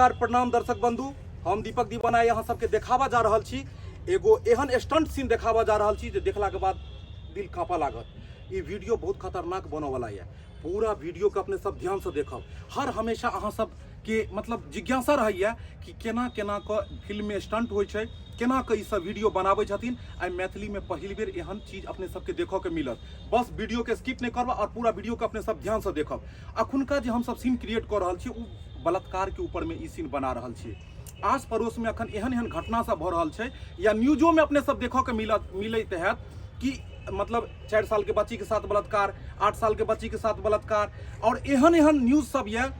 नमस्कार प्रणाम दर्शक बंधु, हम दीपक दीवाना यहाँ सबके देखावा जा रहा छी। एगो एहन स्टंट सीन देखावा जा रहा छी जे देखला के बाद दिल कांपा लागत। ये वीडियो बहुत खतरनाक बने वाला है। पूरा वीडियो के अपने सब ध्यान से देखब। हर हमेशा अहाँ सब के मतलब जिज्ञासा रही कि केना केना के फिल्म में स्टंट होइ छै, केना के ई सब वीडियो बनाबै छथिन। आई मैथिली में पहिल बेर एहन चीज अपने सबके देखो के मिलत। बस वीडियो के स्किप नहीं करबा और पूरा वीडियो के अपने सब ध्यान से देखब। अखुनका जे हम सब सीन क्रिएट कर रहल छी उ बलात्कार के ऊपर में ई सीन बना रहल छी। आस पड़ोस में अखन एहन एहन घटना सब भ रहल छै या न्यूजो में अपने सब देखो के मिलत है कि मतलब 4 साल के बच्ची के साथ बलात्कार, 8 साल के बच्ची के साथ बलात्कार, और एहन एहन न्यूज सब ये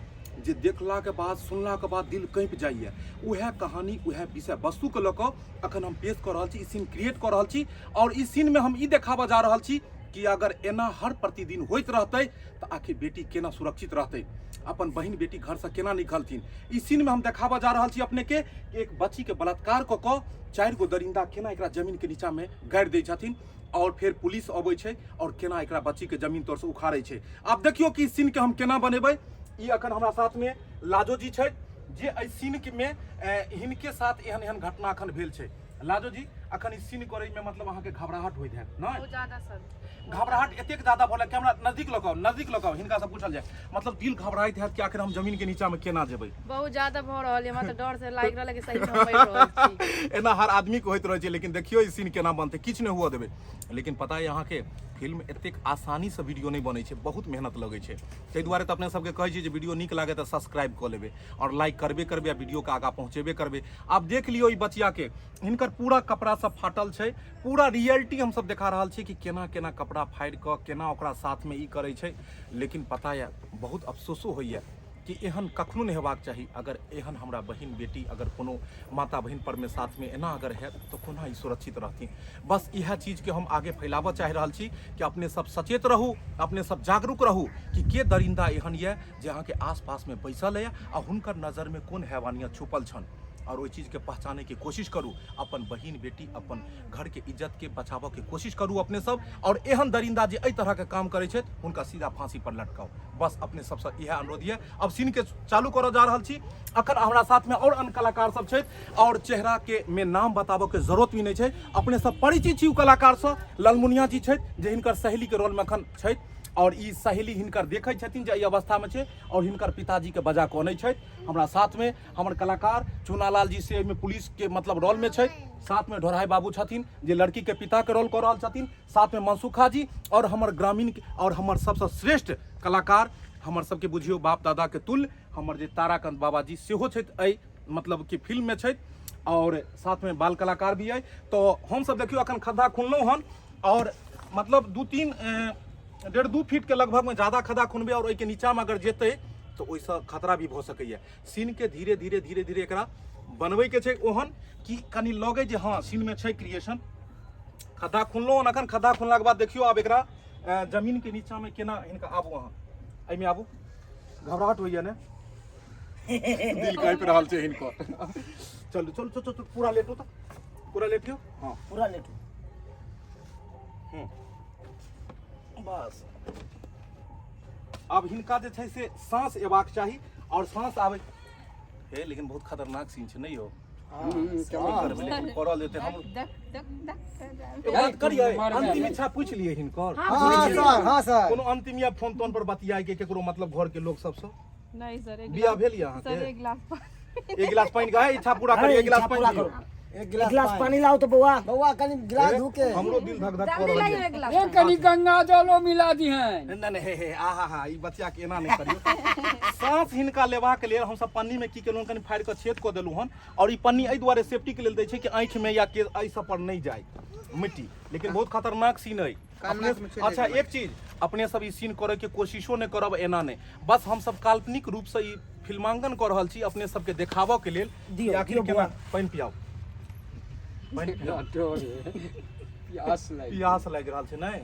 जे देखला के बाद सुनला के बाद दिल कंप जाइए। उहे कहानी उहे विषय वस्तु के लऽ कऽ अखन हम पेश कर रहल छी, ई सीन क्रिएट कर रहल छी। और इस सीन में हम ई देखावा जा रहल छी कि अगर एना हर प्रतिदिन होइत रहतै तो आखिर बेटी केना सुरक्षित रहतै, अपन बहन बेटी घर से केना निकलथिन। इस सीन में हम देखावा जा रहल छी अपने के एक बच्ची के बलात्कार कऽ कऽ 4 गो दरिंदा केना एकरा जमीन के नीचा में गाड़ि दै छथिन और फिर पुलिस अबै छै और केना एकरा बच्ची के जमीन तर से उखाड़ै छै। आब देखियो कि इस सीन के हम केना बनेबै। ई अखन हमरा साथ में लाजो जी छै जे एहि सीन के में हिनके साथ एहन एहन घटना अखन भेल छै। लाजो जी अखन इस सीन करे में मतलब अहाँ के घबराहट होइत है ना? बहुत ज्यादा सर, घबराहट एतेक ज्यादा भले कैमरा नजदीक लगाओ हिनका से पूछल जाए। मतलब दिल घबराइत है कि आखिर हम जमीन के नीचा में केना जेबै। बहुत ज्यादा भ रहल है, मतलब डर से लाग रहल है कि सही में हम मरि रहल छी। एना हर आदमी के होइत रहे छै, लेकिन देखियो ई सीन केना बनते, किछ नहीं हुआ देबे। लेकिन पता है यहाँ के फिल्म एतेक आसानी से वीडियो नहीं बनै छै, बहुत मेहनत लगे छै। ताहि दुआरे तो अपने सबके कहै छी जे वीडियो नीक लागे तो सब्सक्राइब कर लेबे और लाइक करबे करबे, वीडियो के आगा पहुँचेबे करबे। आप देख लियो ई बचिया के, हिनकर पूरा कपड़ा सब फाटल छै। पूरा रियलिटी हम सब देखा रहल छी कि केना केना कपड़ा फाड़ि कऽ केना ओकरा साथ में ई करै छै। लेकिन पता है बहुत अफसोसो होइए कि एहन कखनो नहीं हेबाक चाही। अगर एहन हमरा बहन बेटी अगर कोनो माता बहन पर में साथ में एना अगर है तो कोना ई सुरक्षित रहती। बस यह चीज के हम आगे फैलाबऽ चाह रहल छी कि अपने सब सचेत रहू, अपने सब जागरूक रहू कि के दरिंदा एहन ये जे अहाँ के आसपास में बैसल है आ हुनकर नजर में कोन हैवानियत छुपल छन, और ओहि चीज के पहचाने की कोशिश करूँ। अपन बहन बेटी अपन घर के इज्जत के बचाबऽ के कोशिश करूँ अपने सब। और एहन दरिंदा जे एहि तरह के काम करे छै उनका सीधा फांसी पर लटकाओ। बस अपने सबसे यह अनुरोध है। अब सीन के चालू करऽ जा रहल छी। अखन हमरा साथ में और अन्य कलाकार सब छै और चेहरा के में नाम बताबऽ के जरूरत भी नहीं छै। अपने सब परिचित छी उ कलाकार से। ललमुनिया जी छै जे हिनकर सहेली के रोल में अखन छै और ई सहेली हिनकर देखै छथिन जे ई अवस्था में छै और हिनकर पिताजी के बजा कऽ अनै छै। हमरा साथ में हमर कलाकार चूनालाल जी से में पुलिस के मतलब रोल में छै। साथ में ढोराई बाबू छथिन जे लड़की के पिता के रोल कर रहल छथिन। साथ में मनसुखा जी और हमर ग्रामीण और हमर सबसे श्रेष्ठ कलाकार हमर सबके बुझियो बाप दादा के तुल्य हमर जे ताराकांत बाबा जी सेहो छथि एहि मतलब कि फिल्म में छथि। और साथ में बाल कलाकार भी है। तो हम सब देखियो अखन खड्डा खुनलहुँ हन और मतलब 1.5 फीट के लगभग में ज्यादा खड्डा खुनबे और के नीचा में अगर जेते तो ओइसे खतरा भी भ सकैया। सीन के धीरे धीरे एकरा बनबै के छै ओहन कि कनी लगे जे हाँ सीन में छै क्रिएशन। खड्डा खुनलो अखन, खड्डा खुनला के बाद देखियो आब एकरा जमीन के नीचा में केना हिनका आबू, अहाँ एहिमे आबू। घबराहट होइया ने? दिल कांपि रहल छै हिनको। चलू चलू चलू चलू पूरा लेटो तो, पूरा लेटियो। हाँ पूरा लेटो। बस अब हिनका जे छै से सांस एबाक चाही और सांस आवे हे। लेकिन बहुत खतरनाक सीन छै नहीं हो? लेकिन करल देते हम बात करिए। अंतिम इच्छा पूछ लिए हिनकर? हां सर। कोनो अंतिम या फोन तोन पर बतियाए के केकरो मतलब घर के लोग सब से? नहीं सर, बियाह भेल या अहाँ सर के? एक गिलास पानी का है, इच्छा पूरा करिए। एक गिलास पानी दियो। एक गिलास पानी लाओ तो बउआ कनी गिलास धुके। हमरो दिल धक धक कर रहल है। एक कनी गंगा जलो मिला दी हैं। नहीं हे हे आहा हा ई बच्चा के एना नहीं करियो। सांस हिनका लेबा के लेल हम सब पन्नी में की केलहुं कनी फाड़ के छेद क देलहुं हन। और ई पन्नी एहि दुआरे सेफ्टी के लेल दै छै कि आंख में या के एहि सब पर नहीं जाए मिट्टी। लेकिन बहुत खतरनाक सीन है। अच्छा एक चीज अपने सब ई सीन करे के कोशिशो नहीं करब एना नहीं, बस हम सब काल्पनिक रूप से ई फिल्मांकन कर रहल छी अपने सब के देखावा के लेल। आखिर केना पानी पियाओ, पानी पियाओ। प्यास लग रहल छै नहीं?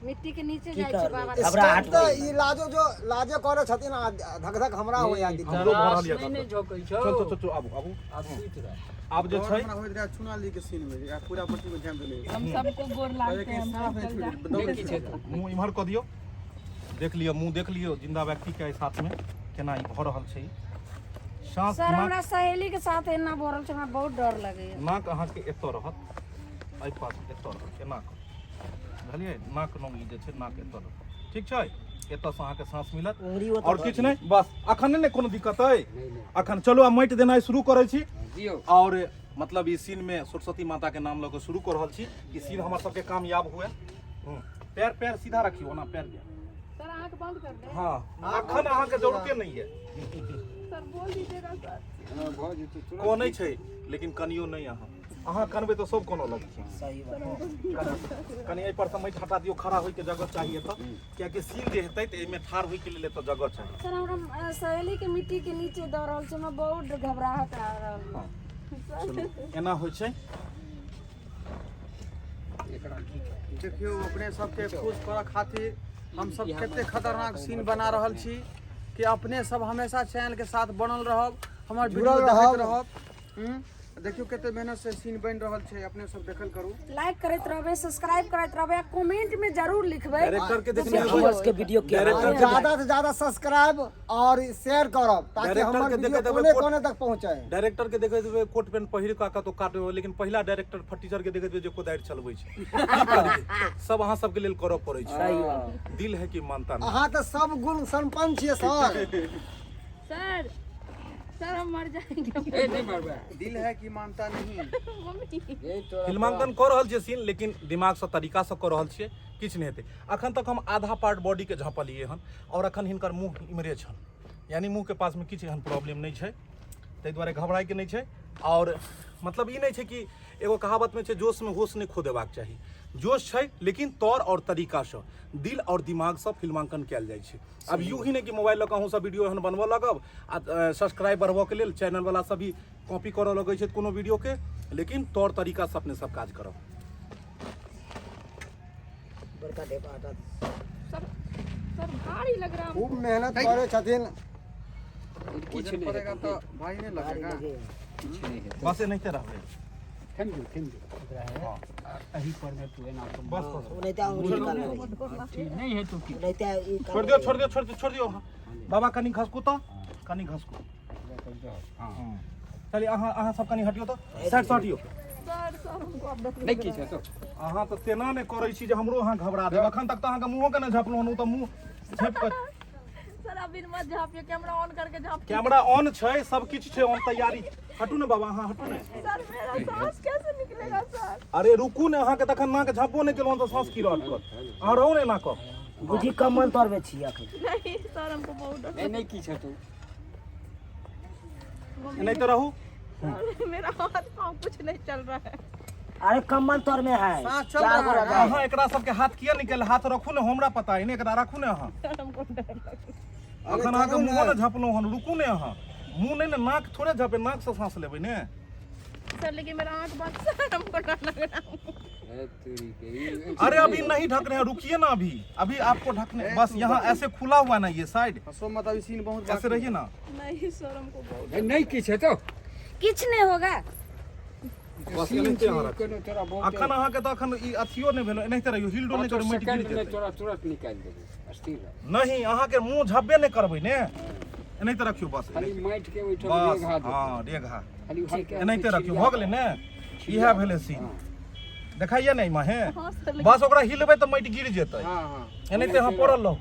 मिट्टी के नीचे जाय छै बाबा। घबराहट तो ई लाजो जो लाजे करे छथिन धक धक हमरा होया। हमरो भरल या नहीं झोकै छौ। चल चल आबू आबू। अब जो छै चुनाली के सीन में पूरा पट्टी में ध्यान देले हम सबको गोर लागते हैं, हम मुंह इम्हर क दियो। देख लियो मुंह देख लियो जिंदा व्यक्ति के साथ में केना ई भऽ रहल छै सांस सर हमरा सहेली के साथ एना भऽ रहल छै, हमरा बहुत डर लगैया। नाक अहाँके एतऽ रहत, एहि पास एतऽ रहत, एना कऽ बुझलियै, नाक नम ई जे छै नाक एतऽ रहत, ठीक छै, एतऽ से अहाँके सांस मिलत और किछु नहि। बस अखन नहि ने कोनो दिक्कत अइ, अखन चलू आब माटि देनाइ शुरू करै छी और मतलब ई सीन में सरस्वती माता के नाम लऽ कऽ शुरू कऽ रहल छी कि सीन हमर सबके कामयाब हुए। पैर पैर सीधा रखियो ना, पैर के सर आंख बंद कर दे। हाँ अखन अहाँके जरूरते नहीं है, सर बोल दीजिएगा सर। को नहीं छै लेकिन कनियो नहीं अहाँ कनबे तो सब कोनो लग छै। सही बात। कनी एहि पर से माटि हटा दियो, खड़ा होय के जगह चाहिए तो, कियाकि सीन जे हेतै त एमे ठाड़ होय के लेल तो जगह चाहिए। सर हमरा सहेली के मिट्टी के नीचे दऽ रहल छै, हमरा बहुत घबराहट आ रहल है। चलू एना होय छै। देखियो अपने सबके खुश करऽ खातिर हम सब कते खतरनाक सीन बना रहल छी कि अपने सब हमेशा चैनल के साथ बनल रहब, हमर वीडियो देखैत रहब। देखियो कते मेहनत से सीन बन रहल छै, अपने सब देखल करू, लाइक करैत रहबे, सब्सक्राइब करैत रहबे, कमेंट में जरूर लिखबे डायरेक्टर के देखने के वीडियो के ज्यादा से ज्यादा सब्सक्राइब और शेयर करब ताकि हमर वीडियो कोने कोने तक पहुंचे। डायरेक्टर के देखे देबै कोट पैंट पहिर का तो काटबे, लेकिन पहिला डायरेक्टर फटीचर के देखे देबै जे कोदारि चलबै छै, की करबै सब अहाँ सबके लेल करऽ पड़ै छै। दिल है कि मानता नहीं। अहाँ तो सब गुण संपन्न छियै सर। सर सर हम मर जाएंगे। ए नहीं मरबे, दिल है कि मानता नहीं। मम्मी फिल्मांकन कऽ रहल छियै सीन, लेकिन दिमाग से तरीका से कऽ रहल छियै, किछु नहि हेतै। अखन तक हम आधा पार्ट बॉडी के झाँपलियै हन और अखन हिनकर मुंह इमरे छन, यानी मुंह के पास में किछु एहन प्रॉब्लम नहीं छै, ताहि दुआरे घबराए के नहीं छै। और मतलब ई नहीं छै कि एगो कहावत में छै जोश में होश नहीं खो देबाक चाही, जोश छै लेकिन तौर और तरीका से, दिल और दिमाग से फिल्मांकन कयल जाइ छै। अब यूं ही नहीं कि मोबाइल लऽ कऽ अहूँ सब वीडियो एहन बनबऽ लगब आ सब्सक्राइब बढ़बऽ के लेल चैनल वाला सब भी कॉपी करऽ लगै छै कोनो वीडियो के, लेकिन तौर तरीका से अपने सब काज करब। बड़का ढेपा हटा सर सर भारी लग रहा है। खूब मेहनत करे छथिन। कुछ नहीं पड़ेगा तो भाई नहीं लगेगा। कुछ नहीं है। बस एनाहिते रहबै। थैंक यू हां अही पर में तू ना तो बस बस नहीं तो अंगुली निकाल ठीक नहीं है तो की नहीं तो छोड़ दियो छोड़ दियो छोड़ दियो छोड़ दियो। बाबा कनी घसकू तो कनी घसकू। हां चलिए अहाँ सब कनी हटियो तो साइड से हटियो। सर सर हमको अब नहीं की छै तो अहाँ तो तेना ने करै छी जे हमरो अहाँ घबरा देब। अखन तक तो अहाँ के मुंहो के ने झपलहुँ हन, उ तो मुंह झप के। सर अभी मत झापिए, कैमरा ऑन करके झाप। कैमरा ऑन छै, सब किछ छै ऑन, तैयारी। हटू ने बाबा, अहाँ हटू ने। सर मेरा सांस कैसे निकलेगा सर? अरे रुकू ने, अहाँ के तखन नाक झपबो नहीं केलहुँ तो सांस की रहत कर। अहाँ रहू ने ना क बुझी कमल तोर में छी अखन। नहीं सर हमको बहुत डर। नहीं की छै तो नहीं तो रहू। सर मेरा हाथ पाँव कुछ नहीं चल रहा है। अरे कमल तोर में है। सांस चल रहा है। अहाँ एकरा सबके हाथ किया निकल, हाथ रखू ने, हमरा पता है ने, एकरा रखू ने अहाँ। सर हमको डर लग रहा है। अखन अहाँ के मुंह ने झपलहुँ हन, रुकू ने अहाँ। मुंह नहीं ने, नाक थोड़े झपे, नाक से सांस लेबै ने। सर लेकिन मेरा आँख बंद, सर हमको डर लग रहा है। ए तेरी के अरे अभी नहीं ढक रहे हैं, रुकिए ना, अभी आपको ढकने, बस यहाँ ऐसे खुला हुआ ना ये साइड, हंसो मत, अभी सीन बहुत ऐसे रहिए ना। नहीं सर हमको बहुत नहीं की छै तो कुछ नहीं होगा। बस एनाहिते अहाँ रख। कोनो तोरा बहुत अखन अहाँ के तो अखन ई अथियो नहीं भेलो, एनाहिते रहियो, हिल डोल नहीं करू, माटि गिर सेकंड में जेतै। तोरा तुरंत निकाल देबे स्थिर रह। नहीं, अहाँ के मुंह झपबे नहीं करबै ने, एनाहिते रखियो बस। खाली माइट के ओइठम बस रेघा दे हाँ रेघा खाली हल्के एनाहिते रखियो, भऽ गेलै ने। इएह भेलै सीन, देखाइए ने इमा है। हाँ सर बस ओकरा हिलबै तऽ माटि गिर जेतै, हां हां एनाहिते अहाँ पड़ल रहू।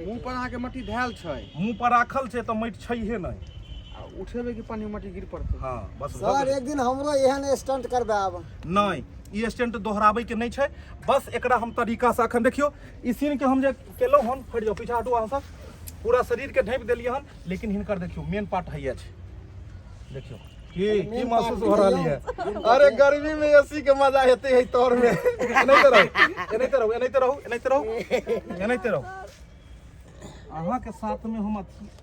मुंह पर अहाँ के मट्टी धैल छै, मुंह पर राखल छै तऽ माटि छैहे नहि। आ उठेबे कि पानी मट्टी गिर पड़तै। हाँ बस भऽ सर गेलै। एक दिन हमरो एहन स्टंट करबाब। नहीं, ई स्टंट दोहराबै के नहीं छै, बस एकरा हम तरीका से अखन देखियो ई सीन के हम जे केलहुँ हन, हटि जाओ पीछा हटू अहाँ सब, पूरा शरीर के ढाँपि देलियै हन, लेकिन हिनकर देखियो मेन पार्ट हैया छै, देखियो की महसूस हो रहल है। अरे गर्मी में एसी के मजा हेते है तौर में। एनाहिते रहू एनाहिते रहू एनाहिते रहू एनाहिते रहू एनाहिते रहू। अहाँ के साथ में हम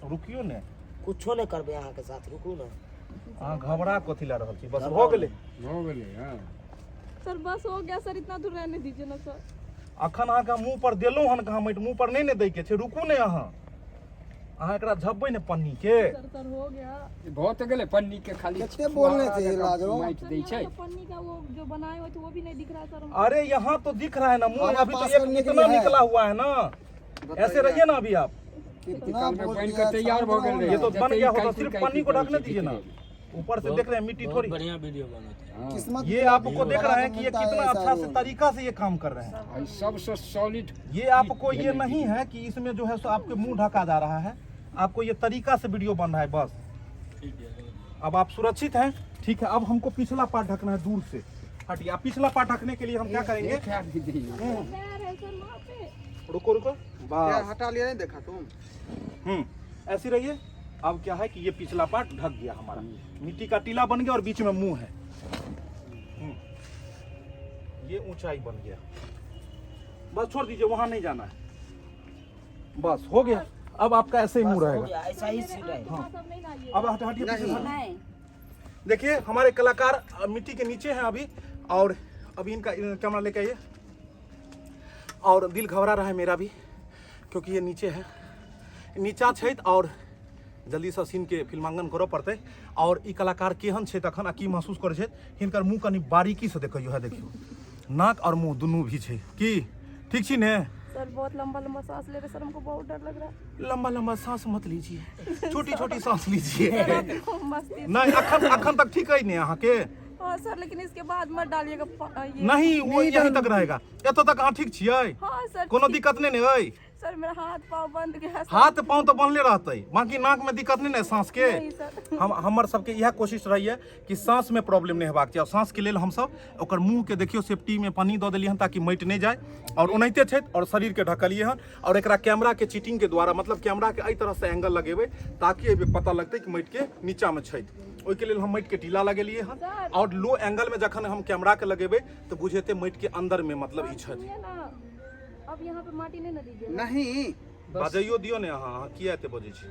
रुकियो ने, कुछो नहीं करबे अहाँ के साथ, रुकू ना। अहाँ घबरा कथी ला रहल छी, बस हो गेलै। हो गेलै हां सर बस हो गया सर, इतना दूर रहने दीजिए ना सर। अखन अहाँ के मुंह पर देलहुँ हन, कहाँ माटि मुंह पर नहीं ने दै के छै, रुकू ने अहाँ। अहाँ एकरा झपबै ने पन्नी के। सर हो गया। बहुत गेलै पन्नी के खाली कितने बोलने थे लाजो। माइट दै छै। तो पन्नी का वो जो बनाए हुए थे वो भी नहीं दिख रहा है सर हमको। अरे यहाँ तो दिख रहा है ना मुंह, आधा अभी तो पास एक करने के इतना लिए है। निकला हुआ है ना, ऐसे रहिए ना अभी आप। कितना बोल बन दिया, के तैयार हो छान गए। ये तो बन गया होता, सिर्फ कैसे पन्नी को ढकने कैसे दीजिए ना, ऊपर से देख रहे हैं मिट्टी थोड़ी। बढ़िया वीडियो बनाते हैं। किस्मत ये आपको देख रहे हैं कि ये कितना अच्छा से तरीका से ये काम कर रहे हैं। और सबसे सॉलिड ये आपको ये नहीं है कि इसमें जो है सो आपके मुंह ढका जा रहा है, आपको ये तरीका से वीडियो बन रहा है बस। ठीक है। अब आप सुरक्षित हैं, ठीक है। अब हमको पिछला पार्ट ढकना है दूर से। हटिए, आप पिछला पार्ट ढकने के लिए हम क्या करेंगे? पैर है सर वहाँ पे। रुको रुको, क्या बस। हटा लिया नहीं देखा तुम? ऐसी रहिए। अब क्या है कि ये पिछला पार्ट ढक गया हमारा, मिट्टी का टीला बन गया और बीच में मुंह है। ये ऊंचाई बन गया, बस छोड़ दीजिए, वहां नहीं जाना है, बस हो गया। अब आपका ऐसे ही मुंह रहेगा। ऐसा ही सीधा है। सब नहीं ना ये। अब हटिए पीछे से। नहीं देखिए हमारे कलाकार मिट्टी के नीचे हैं अभी, और अभी इनका कैमरा लेके आइए। और दिल घबरा रहा है मेरा भी, क्योंकि ये नीचे है, नीचा छै और जल्दी से सीन के फिल्मांकन करऽ पड़तै। और ई कलाकार केहन छै तखन आ की महसूस करै छै, हिनकर मुंह कनि बारीकी से देखियो है, देखियो नाक और मुंह दुनू भी छै। की ठीक छी ने? सर बहुत लंबा लंबा सांस ले रहे सर, हमको बहुत डर लग रहा है। लंबा लंबा सांस मत लीजिए, छोटी छोटी सांस लीजिए। मस्ती। नहीं अखन तक ठीक है नहीं अहाँ के? हाँ सर, लेकिन इसके बाद मत डालिएगा ये। नहीं वो यहीं तक रहेगा, एतो तक अहाँ ठीक छियै? हाँ सर। कोनो दिक्कत नहीं है? सर मेरा हाथ पाँव बंद गया सर। हाथ पाँव तो बनले रहते, बाकी नाक में दिक्कत नहीं ना सांस के? नहीं सर। हमर सबके यह कोशिश रही है कि सांस में प्रॉब्लम नहीं हेबाक चाहिए। सांस के लेल हम सब ओकर मुंह के देखियो सेफ्टी में पानी दऽ देलिए हन ताकि माटि नहीं जाए, और ओनाहिते छै और शरीर के ढकलिए हन। और एकरा कैमरा के चीटिंग के द्वारा, मतलब कैमरा के एहि तरह से एंगल लगेबै ताकि एहि पता लगतै कि माटि के नीचा में छै। ओहिके लेल हम माटि के टीला लगेलिए हन, और लो एंगल में जखन हम कैमरा के लगेबै तो बुझेतै माटि के अंदर में मतलब ई छै। सुनिए ना, अब यहाँ पे माटी नहीं ना दीजिए। नहीं बाजैयो दियो ने अहाँ किया एते बजै छी।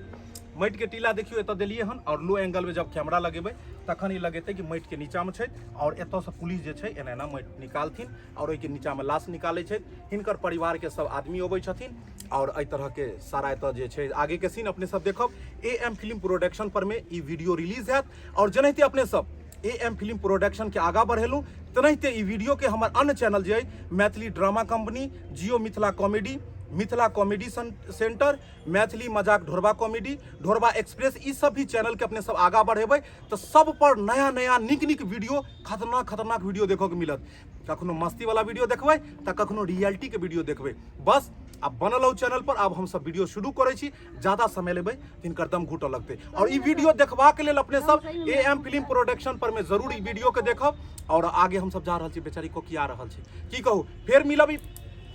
माटि के टीला देखियो एतऽ देलिए हन, और लो एंगल में जब कैमरा लगेबै तखन ई लगेतै कि माटि के नीचा में छै। और एतऽ से पुलिस जे छै एना एना माटि निकालथिन और ओहि के नीचा में लाश निकालै छै। हिनकर परिवार के सब आदमी अबै छथिन, और एहि तरह के सारा एतऽ जे छै आगे के सीन अपने सब देखब। AM फिल्म प्रोडक्शन पर में ई वीडियो रिलीज हैत, और जेनाहिते अपने सब AM फिल्म प्रोडक्शन के आगा बढ़ेलू तेनाहिते ई वीडियो के हमर अन्य चैनल जे मैथिली ड्रामा कंपनी, जियो Mithila comedy, Mithila comedy centre, Maithili मजाक ढोरबा कॉमेडी, ढोरबा एक्सप्रेस, ई सब भी चैनल के अपने सब आगा बढ़ेबै तो सब पर नया नया निक निक वीडियो, खतरनाक खतरनाक वीडियो देखो के मिलत। कखनो मस्ती वाला वीडियो देखबै तो कखनो रियलिटी के वीडियो देखबै। बस अब बनल हो चैनल पर, अब हम सब वीडियो शुरू करै छी। ज्यादा समय लेबै तिनकर दम घुटऽ लगतै, और ई वीडियो देखबाक लेल अपने सब AM फिल्म प्रोडक्शन पर में जरूर ई वीडियो के देखब। और आगे हम सब जा रहल छी, बेचारी को किया रहल छी की कहू, फेर मिलब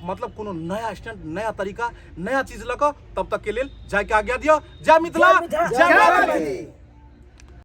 मतलब कोनो नया स्टैंड, नया तरीका, नया चीज लऽ कऽ। तब तक के लेल जय के आज्ञा दियौ। जय मिथिला, जय मैथिली।